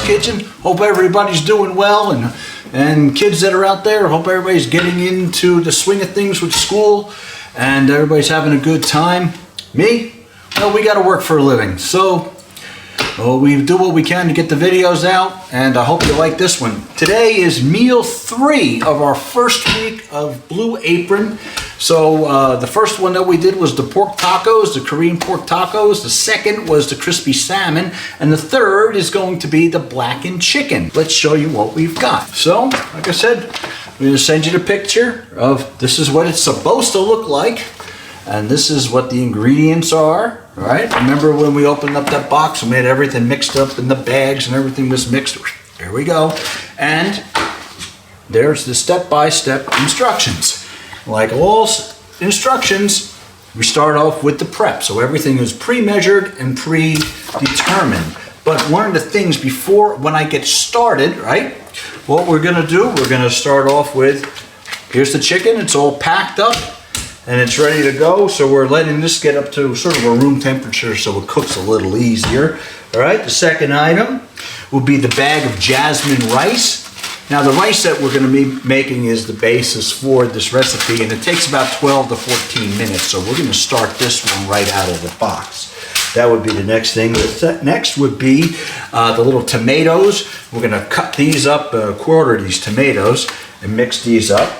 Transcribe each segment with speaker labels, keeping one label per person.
Speaker 1: Kitchen. Hope everybody's doing well, and kids that are out there, hope everybody's getting into the swing of things with school and everybody's having a good time. Me? Well, we got to work for a living, so we do what we can to get the videos out, and I hope you like this one. Today is meal 3 of our first week of Blue Apron. So the first one that we did was the pork tacos, the Korean pork tacos. The second was the crispy salmon, and the third is going to be the blackened chicken. Let's show you what we've got. So, like I said, I'm going to send you the picture of this is what it's supposed to look like, and this is what the ingredients are. All right, remember when we opened up that box and we had everything mixed up in the bags and everything was mixed? There we go. And there's the step-by-step instructions. Like all instructions, we start off with the prep. So everything is pre-measured and predetermined. But one of the things before, when I get started, right, what we're gonna do, we're gonna start off with, here's the chicken, it's all packed up and it's ready to go. So we're letting this get up to sort of a room temperature so it cooks a little easier. All right, the second item will be the bag of jasmine rice. Now the rice that we're gonna be making is the basis for this recipe, and it takes about 12 to 14 minutes. So we're gonna start this one right out of the box. That would be the next thing. The next would be the little tomatoes. We're gonna cut these up, quarter these tomatoes, and mix these up.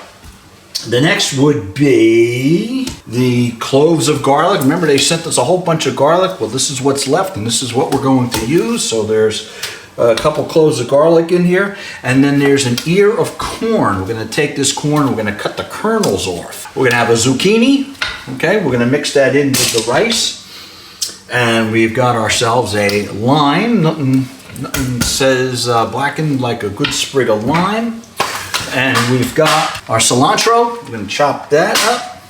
Speaker 1: The next would be the cloves of garlic. Remember, they sent us a whole bunch of garlic. Well, this is what's left, and this is what we're going to use. So there's a couple cloves of garlic in here, and then there's an ear of corn. We're gonna take this corn, we're gonna cut the kernels off. We're gonna have a zucchini, okay? We're gonna mix that in with the rice. And we've got ourselves a lime. Nothing says blackened like a good sprig of lime. And we've got our cilantro. We're gonna chop that up.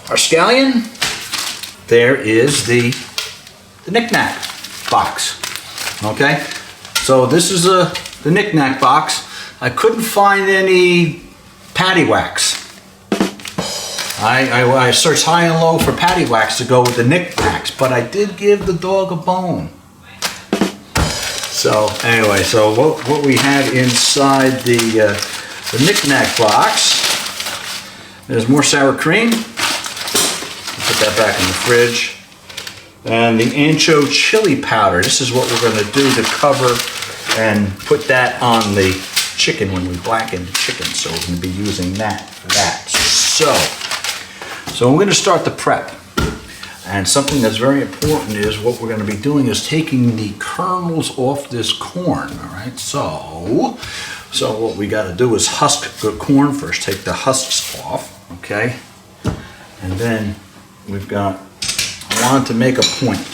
Speaker 1: Our scallion. There is the knick-knack box. Okay, so this is the knick-knack box. I couldn't find any patty wax. I searched high and low for patty wax to go with the knick-knacks, but I did give the dog a bone. So anyway, so what we have inside the knick-knack box, there's more sour cream. Put that back in the fridge. And the ancho chili powder. This is what we're going to do to cover and put that on the chicken when we blacken the chicken. So we're going to be using that for that. So we're going to start the prep. And something that's very important is what we're going to be doing is taking the kernels off this corn. All right. So what we got to do is husk the corn first. Take the husks off. Okay. And then we've got. I wanted to make a point.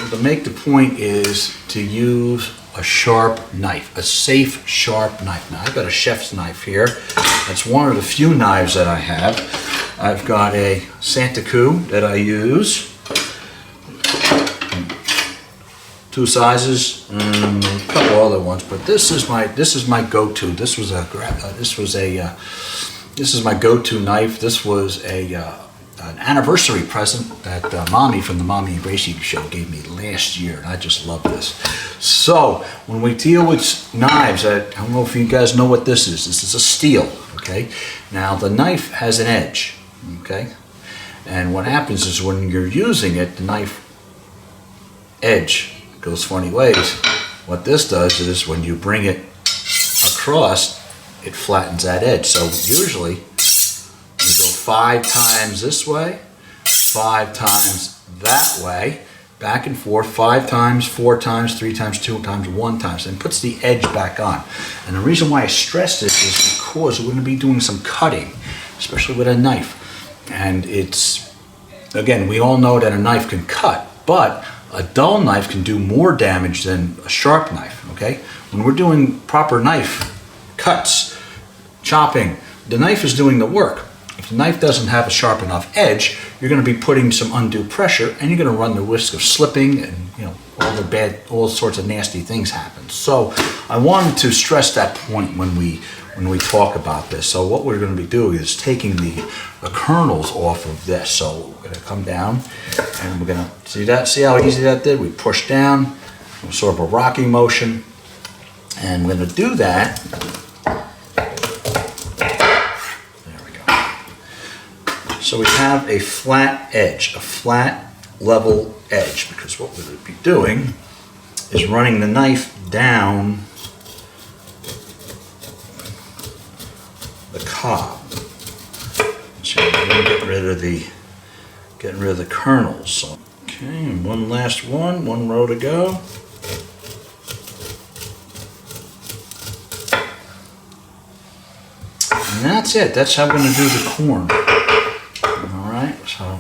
Speaker 1: To make the point is to use a sharp knife, a safe, sharp knife. Now I've got a chef's knife here. That's one of the few knives that I have. I've got a Santaku that I use. 2 sizes, and a couple other ones, but this is my go-to. This is my go-to knife. This was an anniversary present that Mommy from the Mommy and Gracie Show gave me last year, and I just love this. So when we deal with knives, I don't know if you guys know what this is. This is a steel, okay? Now the knife has an edge, okay? And what happens is when you're using it, the knife edge goes funny ways. What this does is when you bring it across, it flattens that edge. So usually, you go 5 times this way, 5 times that way, back and forth, 5 times, 4 times, 3 times, 2 times, 1 time, and puts the edge back on. And the reason why I stress this is because we're going to be doing some cutting, especially with a knife. And it's, again, we all know that a knife can cut, but a dull knife can do more damage than a sharp knife, okay? When we're doing proper knife cuts, chopping, the knife is doing the work. If the knife doesn't have a sharp enough edge, you're going to be putting some undue pressure, and you're going to run the risk of slipping, and all sorts of nasty things happen. So I wanted to stress that point when we talk about this. So what we're going to be doing is taking the kernels off of this. So we're going to come down, and we're going to see how easy that did. We push down, sort of a rocking motion. And we're going to do that. There we go. So we have a flat edge, a flat level edge, because what we're going to be doing is running the knife down the cob. So we're going to get rid of the kernels. So, okay, and one last one row to go. And that's it. That's how we're going to do the corn. All right. So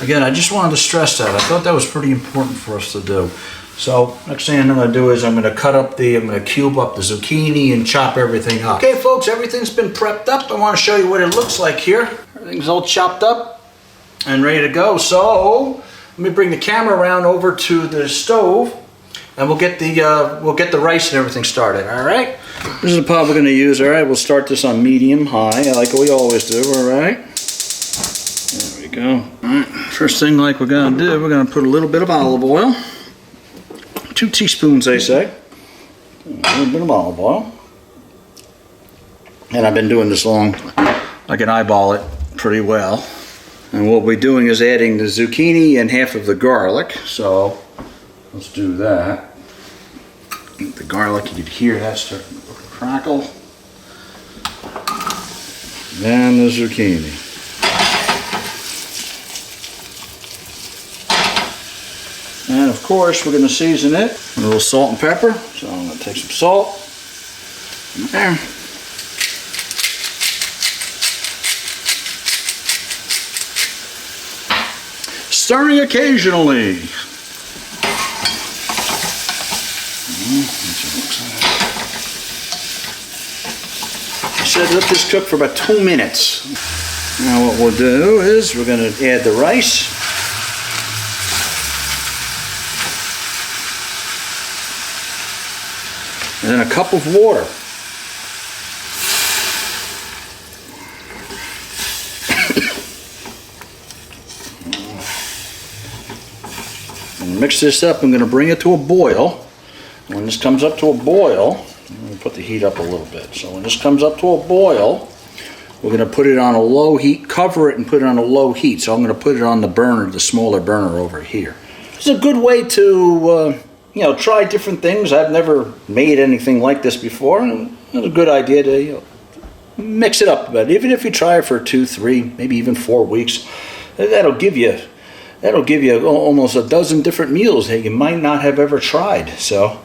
Speaker 1: again, I just wanted to stress that. I thought that was pretty important for us to do. So next thing I'm going to do is I'm going to cube up the zucchini and chop everything up. Okay, folks, everything's been prepped up. I want to show you what it looks like here. Everything's all chopped up and ready to go. So let me bring the camera around over to the stove, and we'll get the rice and everything started. All right. This is the pot we're going to use. All right. We'll start this on medium high, like we always do. All right. There we go. All right. First thing, like we're going to do, we're going to put a little bit of olive oil. 2 teaspoons, they say. A little bit of olive oil. And I've been doing this long. I can eyeball it pretty well. And what we're doing is adding the zucchini and half of the garlic. So let's do that. The garlic, you can hear that starting to crackle. Then the zucchini. And of course, we're going to season it with a little salt and pepper. So I'm going to take some salt. There. Stirring occasionally. I said let this cook for about 2 minutes. Now what we'll do is we're going to add the rice. And then a cup of water. And mix this up. I'm going to bring it to a boil. When this comes up to a boil, I'm going to put the heat up a little bit. So when this comes up to a boil, we're going to put it on a low heat, cover it and put it on a low heat. So I'm going to put it on the burner, the smaller burner over here. It's a good way to try different things. I've never made anything like this before, and it's a good idea to mix it up a bit. Even if you try it for 2, 3, maybe even 4 weeks, that'll give you almost a dozen different meals that you might not have ever tried. So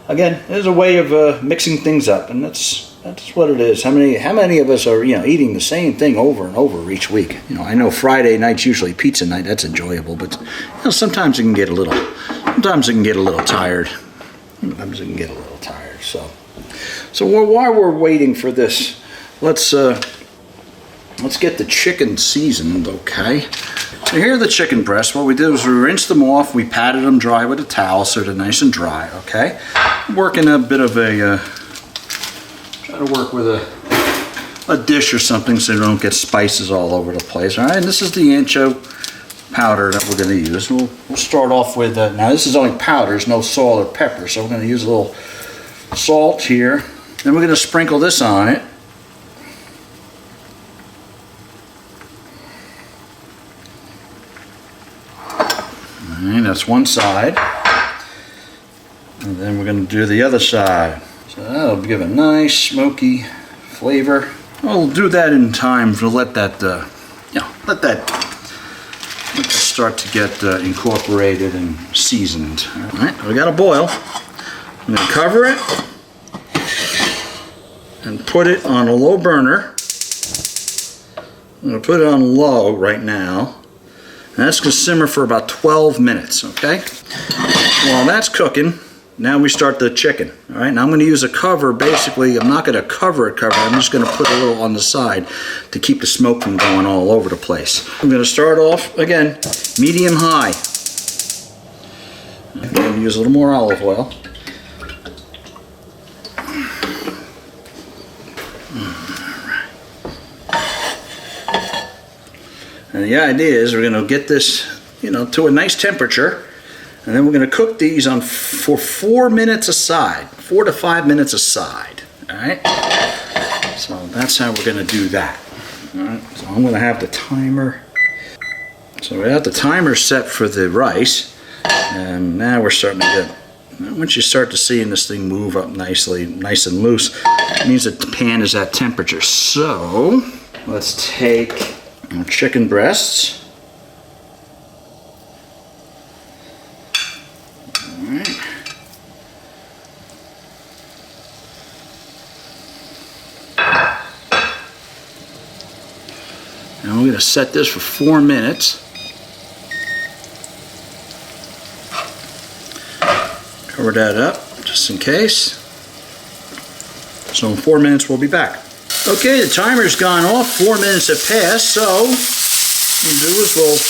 Speaker 1: again, there's a way of mixing things up, and that's what it is. How many of us are eating the same thing over and over each week? I know Friday night's usually pizza night. That's enjoyable, but sometimes it can get a little tired. Sometimes it can get a little tired. So while we're waiting for this, let's get the chicken seasoned. Okay. So here are the chicken breasts. What we did was we rinsed them off. We patted them dry with a towel so they're nice and dry. Okay. Working a bit of try to work with a dish or something so they don't get spices all over the place. All right. And this is the ancho powder that we're going to use. We'll start off with now this is only powder, there's no salt or pepper, so we're going to use a little salt here. Then we're going to sprinkle this on it. Alright, that's one side. And then we're going to do the other side. So that'll give a nice smoky flavor. We'll do that in time to let that start to get incorporated and seasoned. All right, we got a boil. I'm going to cover it and put it on a low burner. I'm going to put it on low right now. And that's going to simmer for about 12 minutes, okay? While that's cooking, now we start the chicken. All right, now I'm going to use a cover. Basically, I'm not going to cover it. I'm just going to put a little on the side to keep the smoke from going all over the place. I'm going to start off, again, medium high. I'm going to use a little more olive oil. And the idea is we're going to get this, to a nice temperature. And then we're going to cook these on for 4 minutes aside, 4 to 5 minutes aside. All right. So that's how we're going to do that. All right. So I'm going to have the timer. So we have the timer set for the rice, and now we're starting to get. Once you start to see this thing move up nicely, nice and loose, it means that the pan is at temperature. So let's take our chicken breasts. All right. And we're going to set this for 4 minutes. Cover that up just in case. So in 4 minutes we'll be back. Okay, the timer's gone off. 4 minutes have passed. So what we'll do is we'll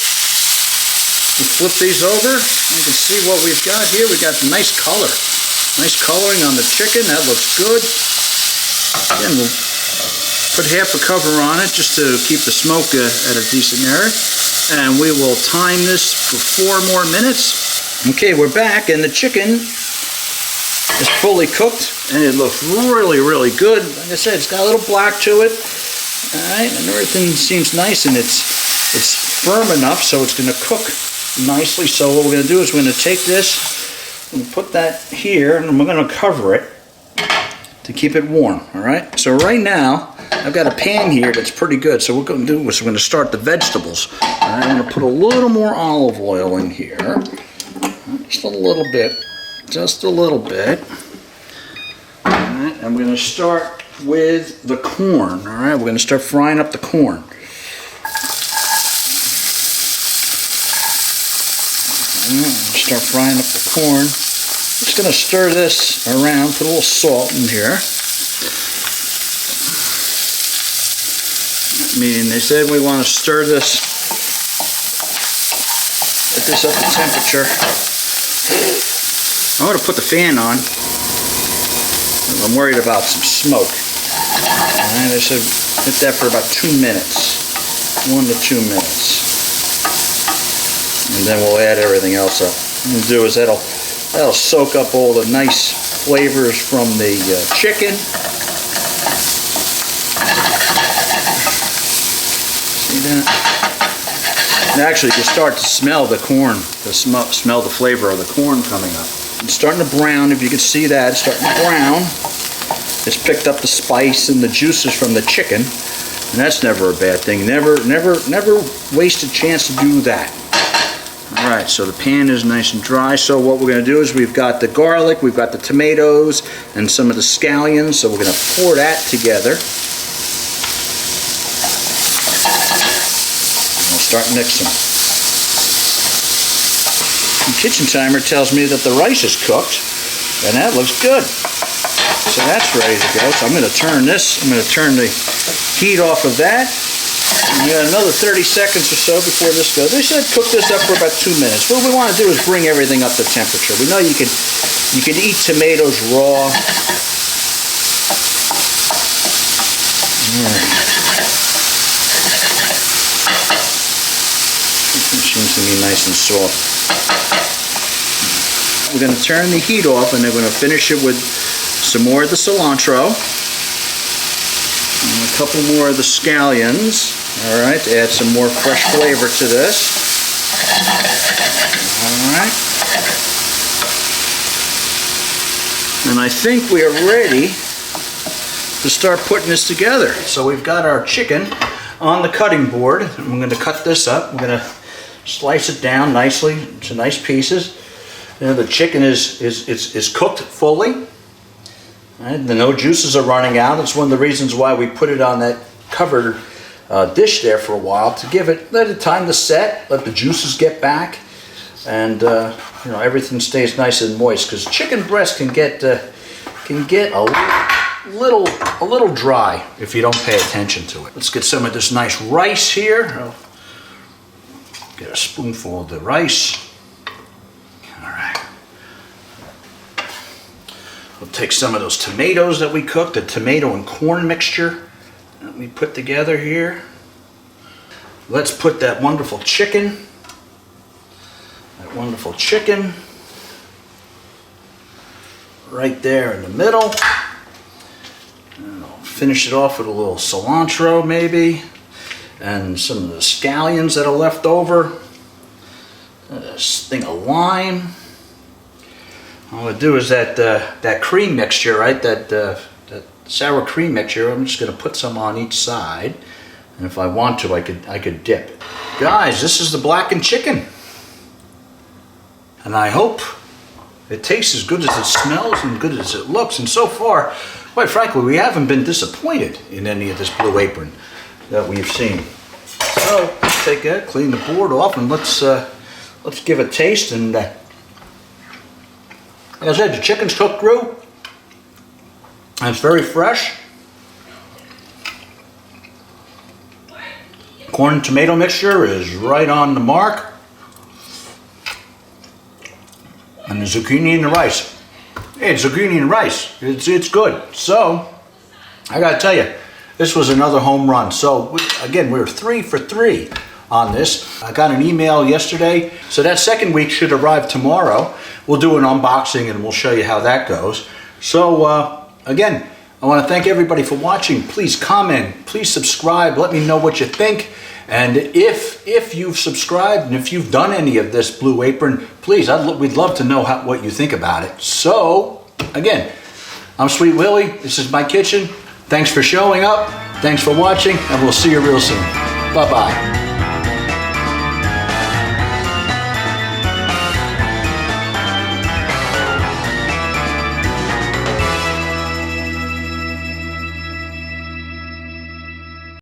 Speaker 1: flip these over. You can see what we've got here. We've got nice color. Nice coloring on the chicken. That looks good. Again, we'll put half a cover on it just to keep the smoke at a decent area. And we will time this for 4 more minutes. Okay, we're back, and the chicken is fully cooked, and it looks really, really good. Like I said, it's got a little black to it. All right, and everything seems nice, and it's firm enough, so it's going to cook nicely. So what we're going to do is we're going to take this and put that here, and we're going to cover it to keep it warm. All right. So right now, I've got a pan here that's pretty good. So what we're going to do is we're going to start the vegetables. All right, I'm going to put a little more olive oil in here. Just a little bit, just a little bit. All right, I'm going to start with the corn. All right, we're going to start frying up the corn. Start frying up the corn. Just going to stir this around. Put a little salt in here. Meaning they said we want to stir this. Get this up to temperature. I'm going to put the fan on. I'm worried about some smoke. Alright, I said hit that for about 2 minutes. 1 to 2 minutes. And then we'll add everything else up. What we'll do is that'll soak up all the nice flavors from the chicken. See that? And actually, you start to smell the corn, smell the flavor of the corn coming up. It's starting to brown. If you can see that, it's starting to brown. It's picked up the spice and the juices from the chicken, and that's never a bad thing. Never waste a chance to do that. All right, so the pan is nice and dry. So what we're going to do is we've got the garlic, we've got the tomatoes, and some of the scallions. So we're going to pour that together. Start mixing. The kitchen timer tells me that the rice is cooked, and that looks good. So that's ready to go. So I'm going to turn this. I'm going to turn the heat off of that. And we got another 30 seconds or so before this goes. They said cook this up for about 2 minutes. What we want to do is bring everything up to temperature. We know you can eat tomatoes raw. It seems to be nice and soft. We're going to turn the heat off, and then we're going to finish it with some more of the cilantro and a couple more of the scallions. All right, to add some more fresh flavor to this. All right. And I think we are ready to start putting this together. So we've got our chicken on the cutting board. I'm going to cut this up. We're going to slice it down nicely to nice pieces. You know, the chicken is cooked fully. Right? No juices are running out. That's one of the reasons why we put it on that covered dish there for a while, to let it time to set, let the juices get back, and you know, everything stays nice and moist, because chicken breast can get a little dry if you don't pay attention to it. Let's get some of this nice rice here. I'll get a spoonful of the rice. All right. We'll take some of those tomatoes that we cooked, the tomato and corn mixture that we put together here. Let's put that wonderful chicken. right there in the middle. And I'll finish it off with a little cilantro maybe, and some of the scallions that are left over. This thing of lime. All I'm gonna do is that cream mixture, right? That sour cream mixture. I'm just gonna put some on each side, and if I want to, I could dip it. Guys, this is the blackened chicken, and I hope it tastes as good as it smells and good as it looks. And so far, quite frankly, we haven't been disappointed in any of this Blue Apron that we've seen. So let's take that, clean the board off, and let's give it a taste. And like I said, the chicken's cooked through, and it's very fresh. Corn and tomato mixture is right on the mark. And the zucchini and the rice. Hey, zucchini and rice, it's good. So, I gotta tell you, this was another home run. So, again, we're 3 for 3 on this. I got an email yesterday, so that second week should arrive tomorrow. We'll do an unboxing and we'll show you how that goes. So, again, I want to thank everybody for watching. Please comment, please subscribe, let me know what you think. And if you've subscribed and if you've done any of this Blue Apron, please, we'd love to know what you think about it. So, again, I'm Sweet Willy. This is my kitchen. Thanks for showing up. Thanks for watching, and we'll see you real soon. Bye-bye.